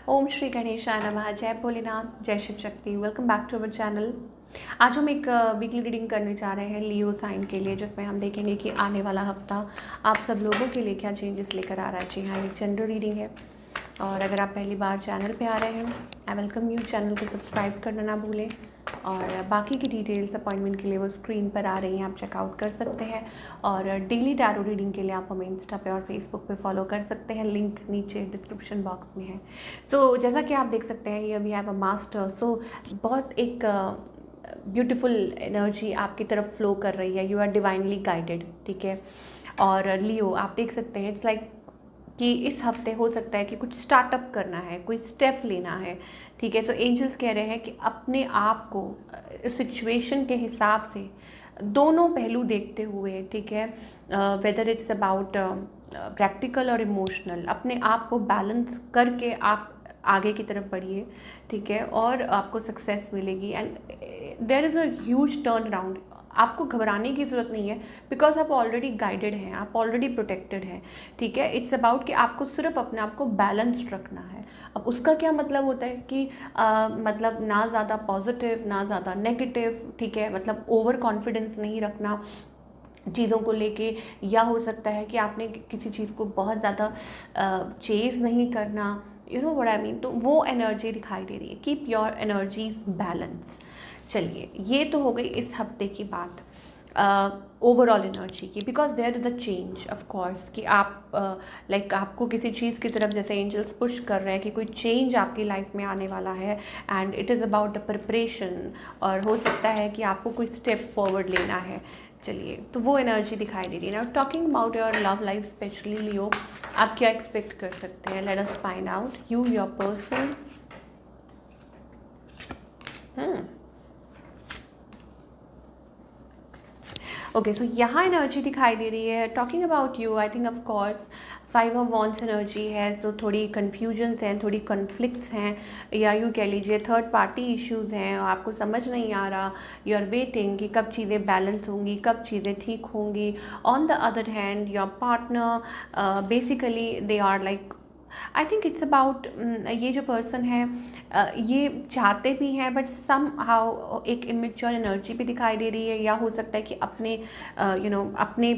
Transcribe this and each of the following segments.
ओम श्री गणेशाय नमः। जय भोलेनाथ, जय Shiv Shakti. Welcome back to our channel. आज हम एक वीकली रीडिंग करने जा रहे हैं लियो साइन के लिए, जिसमें हम देखेंगे कि आने वाला हफ्ता आप सब लोगों के लिए क्या चेंजेस लेकर आ रहा है। जी हाँ, एक जनरल रीडिंग है और अगर आप पहली बार चैनल पे आ रहे हैं, आई वेलकम यू। चैनल को सब्सक्राइब करना ना भूलें और बाकी की डिटेल्स अपॉइंटमेंट के लिए वो स्क्रीन पर आ रही हैं, आप चेकआउट कर सकते हैं। और डेली टैरो रीडिंग के लिए आप हमें इंस्टा पे और फेसबुक पे फॉलो कर सकते हैं, लिंक नीचे डिस्क्रिप्शन बॉक्स में है। सो जैसा कि आप देख सकते हैं, ये वी हैव अ मास्टर। सो बहुत एक ब्यूटीफुल एनर्जी आपकी तरफ फ्लो कर रही है। यू आर डिवाइनली गाइडेड, ठीक है। और लियो आप देख सकते हैं, इट्स लाइक कि इस हफ्ते हो सकता है कि कुछ स्टार्टअप करना है, कोई स्टेप लेना है, ठीक है। तो एंजल्स कह रहे हैं कि अपने आप को इस सिचुएशन के हिसाब से दोनों पहलू देखते हुए, ठीक है, वेदर इट्स अबाउट प्रैक्टिकल और इमोशनल, अपने आप को बैलेंस करके आप आगे की तरफ बढ़िए, ठीक है, और आपको सक्सेस मिलेगी। And there is a huge turn around. आपको घबराने की ज़रूरत नहीं है, बिकॉज आप ऑलरेडी गाइडेड हैं, आप ऑलरेडी प्रोटेक्टेड हैं, ठीक है। इट्स अबाउट कि आपको सिर्फ अपने आप को बैलेंस्ड रखना है। अब उसका क्या मतलब होता है कि मतलब ना ज़्यादा पॉजिटिव ना ज़्यादा नेगेटिव, ठीक है, मतलब ओवर कॉन्फिडेंस नहीं रखना चीज़ों को लेके, या हो सकता है कि आपने किसी चीज़ को बहुत ज़्यादा चेज़ नहीं करना, you know what I mean. तो वो एनर्जी दिखाई दे रही है, कीप योर एनर्जीज बैलेंस। चलिए, ये तो हो गई इस हफ्ते की बात ओवरऑल एनर्जी की, because there is a change of course कि आप लाइक आपको किसी चीज़ की तरफ जैसे एंजल्स पुश कर रहे हैं कि कोई चेंज आपकी लाइफ में आने वाला है, and it is about the preparation, और हो सकता है कि आपको कोई स्टेप फॉरवर्ड लेना है। चलिए, तो वो एनर्जी दिखाई दे रही है। Now talking about your love life specially Leo, आप क्या एक्सपेक्ट कर सकते हैं? Let us find out. You, your person. Okay, so यहाँ एनर्जी दिखाई दे रही है talking about you. I think of course 5 of wands energy है, सो थोड़ी कन्फ्यूजन्स हैं, थोड़ी कन्फ्लिक्ट्स हैं, या यूँ कह लीजिए थर्ड पार्टी इश्यूज़ हैं, आपको समझ नहीं आ रहा। यू आर वेटिंग कि कब चीज़ें बैलेंस होंगी, कब चीज़ें ठीक होंगी। On the other hand your partner basically they are like, I think it's about, ये जो पर्सन है ये चाहते भी हैं, बट सम हाउ एक इमेच्योर एनर्जी भी दिखाई दे रही है, या हो सकता है कि अपने अपने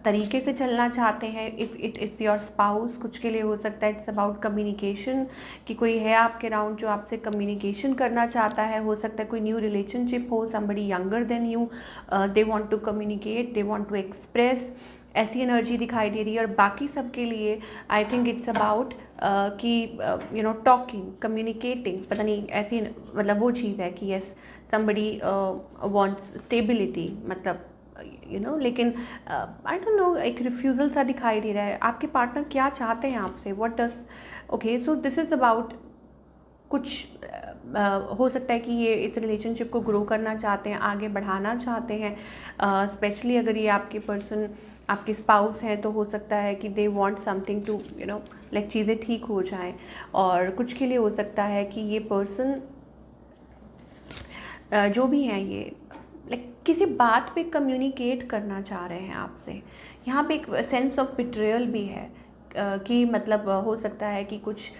तरीके से चलना चाहते हैं। If it is your spouse, कुछ के लिए हो सकता है इट्स अबाउट कम्युनिकेशन, कि कोई है आपके अराउंड जो आपसे कम्युनिकेशन करना चाहता है। हो सकता है कोई न्यू रिलेशनशिप हो, somebody younger than you, they want to communicate, they want to express, ऐसी एनर्जी दिखाई दे रही है। और बाकी सब के लिए आई थिंक इट्स अबाउट कि यू नो टॉकिंग, कम्युनिकेटिंग, पता नहीं ऐसी मतलब वो चीज़ है कि यस समबडी वांट्स स्टेबिलिटी, मतलब यू नो, लेकिन आई डोंट नो, एक रिफ्यूज़ल सा दिखाई दे रहा है। आपके पार्टनर क्या चाहते हैं आपसे, what does, okay, so this is about कुछ हो सकता है कि ये इस रिलेशनशिप को ग्रो करना चाहते हैं, आगे बढ़ाना चाहते हैं। स्पेशली अगर ये आपके पर्सन आपके स्पाउस हैं, तो हो सकता है कि they want something to you know like चीज़ें ठीक हो जाएं। और कुछ के लिए हो सकता है कि ये पर्सन जो भी हैं ये लाइक किसी बात पे कम्युनिकेट करना चाह रहे हैं आपसे। यहाँ पे एक सेंस ऑफ बिट्रेयल भी है कि मतलब हो सकता है कि कुछ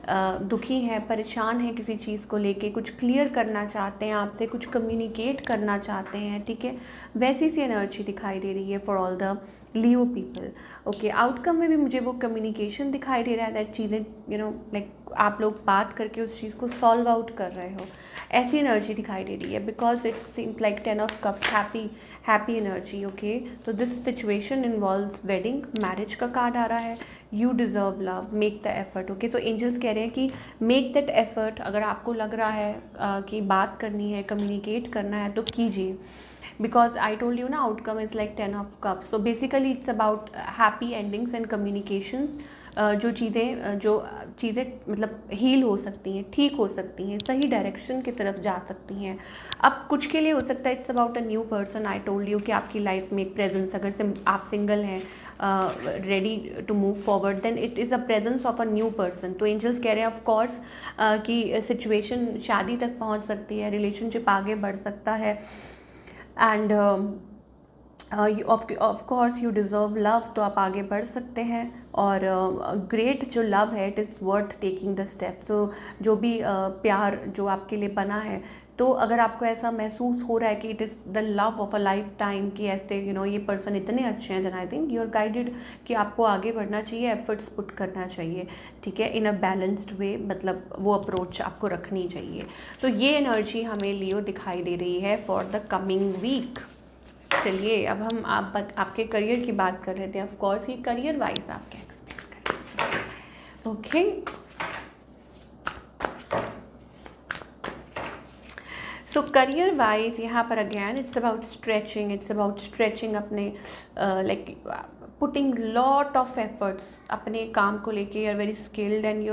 दुखी हैं, परेशान हैं किसी चीज़ को लेके, कुछ क्लियर करना चाहते हैं आपसे, कुछ कम्युनिकेट करना चाहते हैं, ठीक है। वैसी सी एनर्जी दिखाई दे रही है for all the Leo people. Okay, outcome में भी मुझे वो कम्युनिकेशन दिखाई दे रहा है, दैट चीज़ें यू नो लाइक आप लोग बात करके उस चीज़ को सॉल्व आउट कर रहे हो, ऐसी एनर्जी दिखाई दे रही है। Because it seems like 10 of cups, happy energy. Okay, तो this situation involves wedding, marriage का कार्ड आ रहा है। You deserve love, make the effort. Okay, so angels कह रहे हैं कि मेक दैट एफर्ट। अगर आपको लग रहा है कि बात करनी है, कम्युनिकेट करना है, तो कीजिए। बिकॉज आई टोल्ड यू ना, outcome is like 10 of cups, so basically it's about happy endings and communications. जो चीज़ें मतलब हील हो सकती हैं, ठीक हो सकती हैं, सही डायरेक्शन की तरफ जा सकती हैं। अब कुछ के लिए हो सकता है it's about a new person. I told you कि आपकी लाइफ में एक प्रेजेंस, अगर आप सिंगल हैं, ready to move forward, then it is a presence of a new person. तो एंजल्स कह रहे हैं ऑफ कोर्स कि सिचुएशन शादी तक पहुंच सकती है, रिलेशनशिप आगे बढ़ सकता है, end of course you deserve love, तो आप आगे बढ़ सकते हैं। और ग्रेट जो लव है it is worth taking the step. तो जो भी प्यार जो आपके लिए बना है, तो अगर आपको ऐसा महसूस हो रहा है कि it is the love of a lifetime, कि ऐसे ये पर्सन इतने अच्छे हैं, then I think you are guided कि आपको आगे बढ़ना चाहिए, एफर्ट्स पुट करना चाहिए, ठीक है, इन अ बैलेंस्ड वे, मतलब वो अप्रोच आपको रखनी चाहिए। तो ये एनर्जी हमें लियो दिखाई दे रही है फॉर द कमिंग वीक। चलिए अब हम आपके करियर की बात कर रहे थे, ऑफ कोर्स ये करियर वाइज आप क्या एक्सपेक्ट करें। ओके, सो करियर वाइज यहाँ पर अगेन इट्स अबाउट स्ट्रेचिंग अपने like putting lot of efforts अपने काम को लेके। You are very skilled and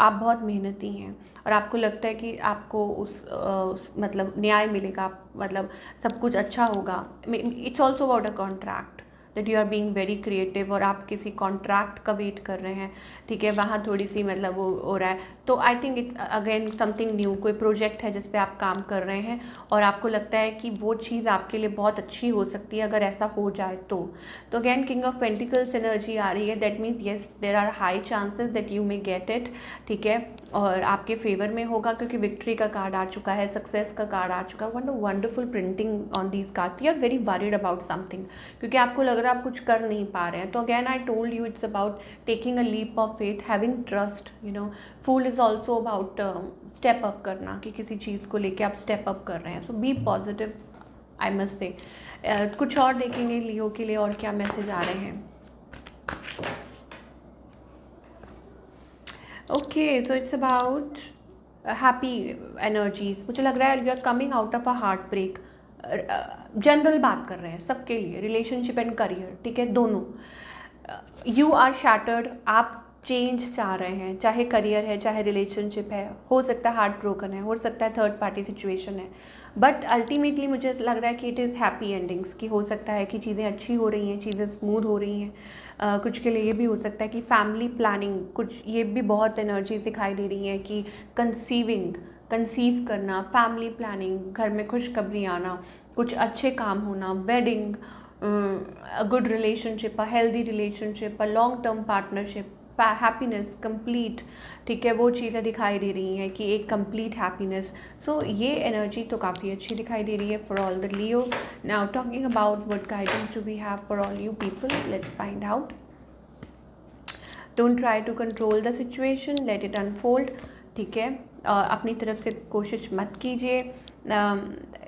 आप बहुत मेहनती हैं और आपको लगता है कि आपको उस मतलब न्याय मिलेगा, मतलब सब कुछ अच्छा होगा। It's also about a contract that you are being very creative, और आप किसी कॉन्ट्रैक्ट का वेट कर रहे हैं, ठीक है, वहाँ थोड़ी सी मतलब वो हो रहा है। तो आई think it's again something new, कोई प्रोजेक्ट है जिस पे आप काम कर रहे हैं और आपको लगता है कि वो चीज़ आपके लिए बहुत अच्छी हो सकती है अगर ऐसा हो जाए तो again king of pentacles energy आ रही है। That means yes there are high chances that you may get it, ठीक है, और आपके फेवर में होगा क्योंकि विक्ट्री का कार्ड आ चुका है, सक्सेस का कार्ड आ चुका है। Wonderful printing on these card. You are very worried about something, क्योंकि आपको लग रहा है आप कुछ कर नहीं पा रहे हैं। तो again I told you it's about taking a leap of faith, having trust, fool is also about step up करना, कि किसी चीज़ को लेके आप स्टेप अप कर रहे हैं। So be positive, I must say. कुछ और देखेंगे लियो के लिए और क्या मैसेज आ रहे हैं। Okay, so it's about happy energies. मुझे लग रहा है you are coming out of a heartbreak. General बात कर रहे हैं सबके लिए, रिलेशनशिप एंड करियर, ठीक है, दोनों। यू आर शैटर्ड, आप चेंज चाह रहे हैं, चाहे करियर है चाहे रिलेशनशिप है, हो सकता है हार्ट ब्रोकन है, हो सकता है थर्ड पार्टी सिचुएशन है, बट अल्टीमेटली मुझे लग रहा है कि इट इज़ हैप्पी एंडिंग्स, कि हो सकता है कि चीज़ें अच्छी हो रही हैं, चीज़ें स्मूथ हो रही हैं। कुछ के लिए ये भी हो सकता है कि फैमिली प्लानिंग, कुछ ये भी बहुत एनर्जीज दिखाई दे रही हैं कि कंसीव करना, फैमिली प्लानिंग, घर में खुशखबरी आना, कुछ अच्छे काम होना, wedding, a good relationship, a healthy relationship, a long term partnership, happiness complete, ठीक है, वो चीज़ें दिखाई दे रही हैं कि एक कंप्लीट हैप्पीनेस। सो ये एनर्जी तो काफ़ी अच्छी दिखाई दे रही है for all the Leo. Now talking about what guidance do we have for all you people, let's find out. Don't try to control the situation, let it unfold, ठीक है, अपनी तरफ से कोशिश मत कीजिए।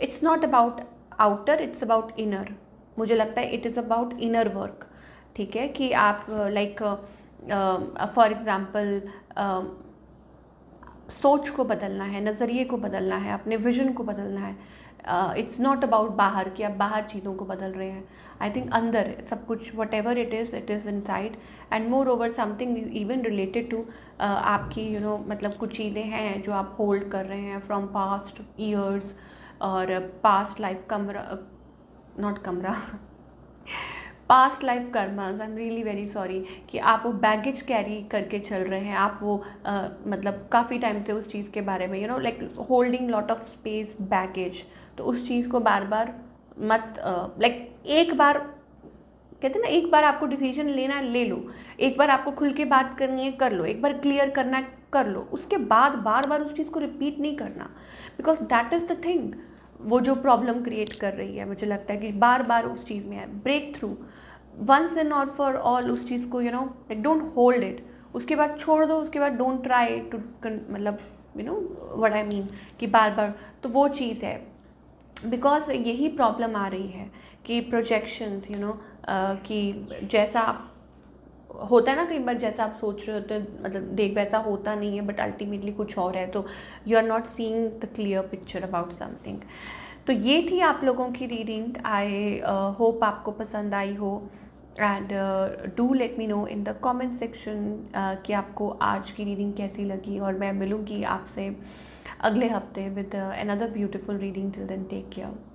It's not about outer, it's about inner. मुझे लगता है it is about inner work, ठीक है, कि आप लाइक फॉर एग्ज़ाम्पल सोच को बदलना है, नज़रिए को बदलना है, अपने विजन को बदलना है। इट्स नॉट अबाउट बाहर, कि आप बाहर चीज़ों को बदल रहे हैं। आई थिंक अंदर सब कुछ, whatever it is inside, and moreover something is even related to आपकी मतलब कुछ चीज़ें हैं जो आप होल्ड कर रहे हैं फ्रॉम पास्ट ईयर्स और past life past life karmas. I am really very sorry कि आप वो बैगेज कैरी करके चल रहे हैं, आप वो मतलब काफ़ी टाइम से उस चीज़ के बारे में like holding lot of space baggage. तो उस चीज़ को बार बार मत लाइक एक बार कहते हैं ना, एक बार आपको डिसीजन लेना है ले लो, एक बार आपको खुल के बात करनी है कर लो, एक बार क्लियर करना है कर लो, उसके बाद बार बार उस चीज़ को रिपीट नहीं करना, because that is the thing वो जो प्रॉब्लम क्रिएट कर रही है। मुझे लगता है कि बार बार उस चीज़ में है, break through once and not for all उस चीज़ को लाइक डोंट होल्ड इट, उसके बाद छोड़ दो, उसके बाद डोंट ट्राई टू मतलब व्हाट आई मीन कि बार बार। तो वो चीज़ है, बिकॉज यही प्रॉब्लम आ रही है कि प्रोजेक्शंस कि जैसा आप होता है ना, कई बार जैसा आप सोच रहे होते हैं मतलब देख वैसा होता नहीं है, बट अल्टीमेटली कुछ और है, तो you are not seeing the clear picture about something. तो ये थी आप लोगों की रीडिंग। आई होप आपको पसंद आई हो, and do let me know in the comment section कि आपको आज की रीडिंग कैसी लगी, और मैं मिलूँगी आपसे अगले हफ्ते with another beautiful reading. Till then take care.